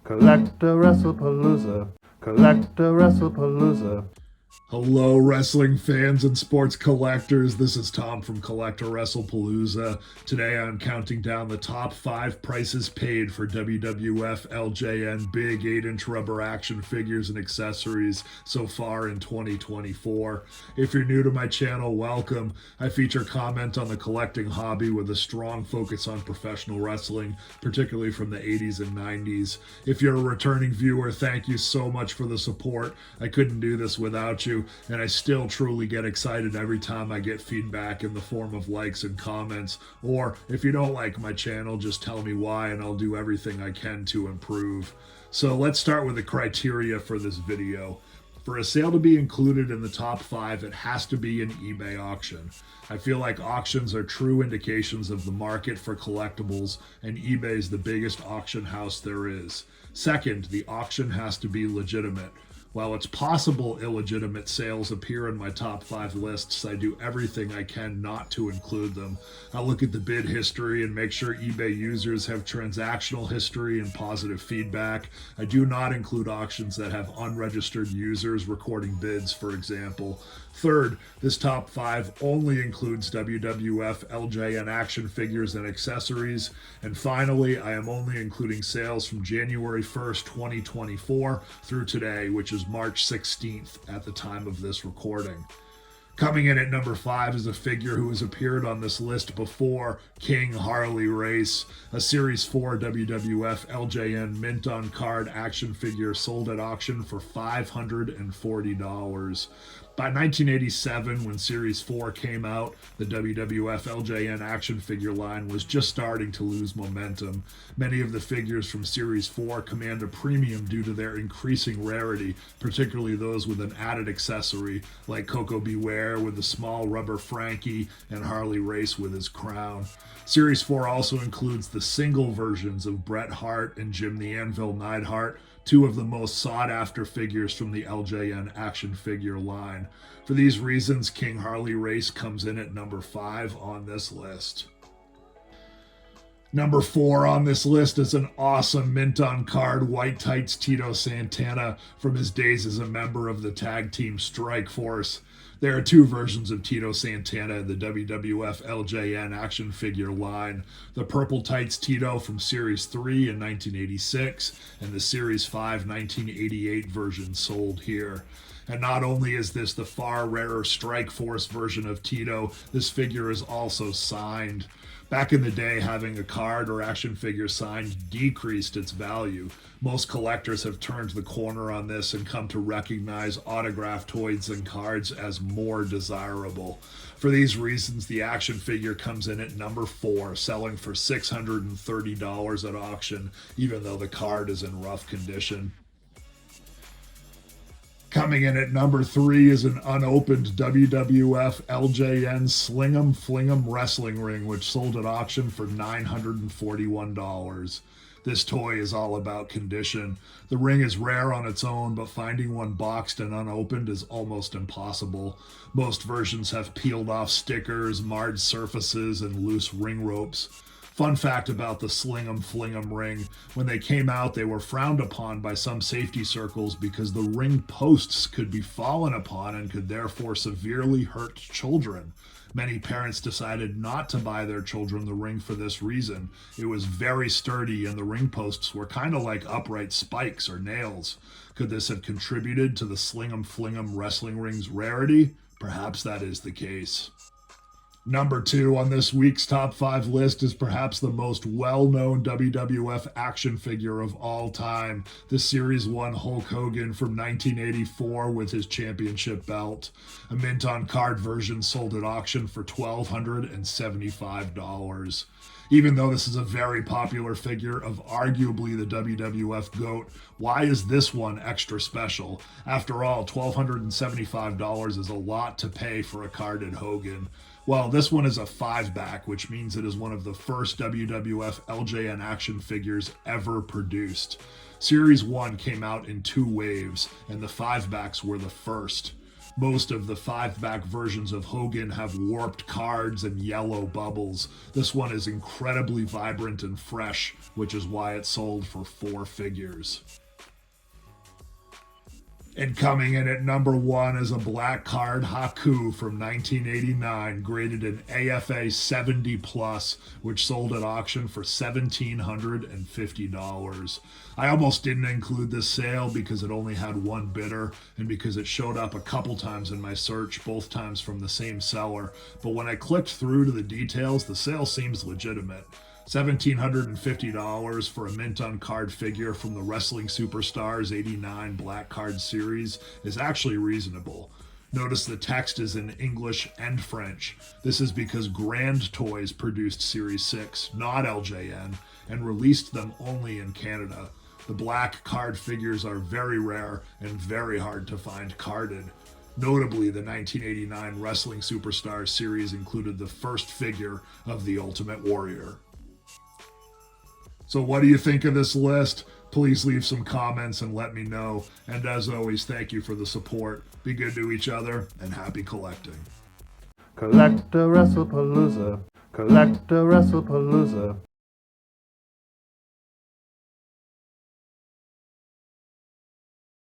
CollectAWrestlePalooza. CollectAWrestlePalooza. Hello, wrestling fans and sports collectors. This is Tom from CollectAWrestlePalooza. Today I'm counting down the top 5 prices paid for WWF LJN big 8-inch rubber action figures and accessories so far in 2024. If you're new to my channel, welcome. I feature comment on the collecting hobby with a strong focus on professional wrestling, particularly from the 80s and 90s. If you're a returning viewer, thank you so much for the support. I couldn't do this without you. And I still truly get excited every time I get feedback in the form of likes and comments. Or if you don't like my channel, just tell me why and I'll do everything I can to improve. So let's start with the criteria for this video. For a sale to be included in the top 5, it has to be an eBay auction. I feel like auctions are true indications of the market for collectibles, and eBay is the biggest auction house there is. Second, the auction has to be legitimate. While it's possible illegitimate sales appear in my top 5 lists, I do everything I can not to include them. I look at the bid history and make sure eBay users have transactional history and positive feedback. I do not include auctions that have unregistered users recording bids, for example. Third, this top 5 only includes WWF LJN action figures and accessories. And finally, I am only including sales from January 1st, 2024 through today, which is March 16th at the time of this recording. Coming in at number 5 is a figure who has appeared on this list before, King Harley Race, a Series 4 WWF LJN mint on card action figure sold at auction for $540. By 1987, when Series 4 came out, the WWF LJN action figure line was just starting to lose momentum. Many of the figures from Series 4 command a premium due to their increasing rarity, particularly those with an added accessory, like Coco Beware with the small rubber Frankie and Harley Race with his crown. Series 4 also includes the single versions of Bret Hart and Jim the Anvil Neidhart, two of the most sought-after figures from the LJN action figure line. For these reasons, King Harley Race comes in at number 5 on this list. Number 4 on this list is an awesome mint-on-card white tights Tito Santana from his days as a member of the tag team Strike Force. There are 2 versions of Tito Santana in the WWF LJN action figure line. The purple tights Tito from Series 3 in 1986 and the Series 5 1988 version sold here. And not only is this the far rarer Strike Force version of Tito, this figure is also signed. Back in the day, having a card or action figure signed decreased its value. Most collectors have turned the corner on this and come to recognize autographed toys and cards as more desirable. For these reasons, the action figure comes in at number 4, selling for $630 at auction, even though the card is in rough condition. Coming in at number 3 is an unopened WWF LJN Sling Fling wrestling ring, which sold at auction for $941. This toy is all about condition. The ring is rare on its own, but finding one boxed and unopened is almost impossible. Most versions have peeled off stickers, marred surfaces, and loose ring ropes. Fun fact about the Sling Fling ring, when they came out, they were frowned upon by some safety circles because the ring posts could be fallen upon and could therefore severely hurt children. Many parents decided not to buy their children the ring for this reason. It was very sturdy and the ring posts were kind of like upright spikes or nails. Could this have contributed to the Sling Fling wrestling ring's rarity? Perhaps that is the case. Number 2 on this week's top 5 list is perhaps the most well-known WWF action figure of all time, the Series 1 Hulk Hogan from 1984 with his championship belt. A mint-on-card version sold at auction for $1,275. Even though this is a very popular figure of arguably the WWF GOAT, why is this one extra special? After all, $1,275 is a lot to pay for a carded Hogan. Well, this one is a 5-back, which means it is one of the first WWF LJN action figures ever produced. Series 1 came out in 2 waves, and the 5-backs were the first. Most of the 5-back versions of Hogan have warped cards and yellow bubbles. This one is incredibly vibrant and fresh, which is why it sold for 4 figures. And coming in at number 1 is a black card Haku from 1989, graded an AFA 70+, which sold at auction for $1,750. I almost didn't include this sale because it only had one bidder and because it showed up a couple times in my search, both times from the same seller. But when I clicked through to the details, the sale seems legitimate. $1,750 for a mint on card figure from the Wrestling Superstars '89 Black Card series is actually reasonable. Notice the text is in English and French. This is because Grand Toys produced Series 6, not LJN, and released them only in Canada. The black card figures are very rare and very hard to find carded. Notably, the 1989 Wrestling Superstars series included the first figure of the Ultimate Warrior. So what do you think of this list? Please leave some comments and let me know. And as always, thank you for the support. Be good to each other and happy collecting. CollectAWrestlePalooza. CollectAWrestlePalooza.